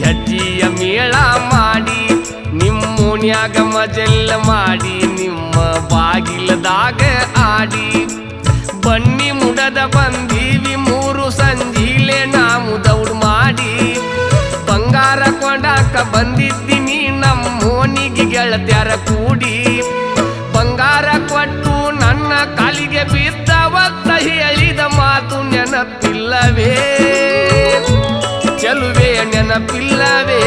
ಹೆಜ್ಜಿಯ ಮೇಳ ಮಾಡಿ ನಿಮ್ಮೋನ್ಯಾಗ ಮಜೆಲ್ಲ ಮಾಡಿ ನಿಮ್ಮ ಬಾಗಿಲದಾಗ ಆಡಿ ಬನ್ನಿ ಮುಡದ ಬಂದೀವಿ ಮೂರು ಸಂಜೀಲೆ ನಾವು ದೌಡ್ ಮಾಡಿ ಬಂಗಾರ ಕೊಂಡಾಕ ಬಂದಿದ್ದೀನಿ ನಮ್ಮೋನಿಗೆ ಗೆಳತ್ಯಾರ ಕೂಡಿ ಬಂಗಾರ ಕೊಟ್ಟು ನನ್ನ ಕಾಲಿಗೆ ಬಿದ್ದವತ್ತ ಹೇಳಿದ ಮಾತು ನೆನಪಿಲ್ಲವೇ ಚೆಲುವೆ ನೆನಪಿಲ್ಲವೇ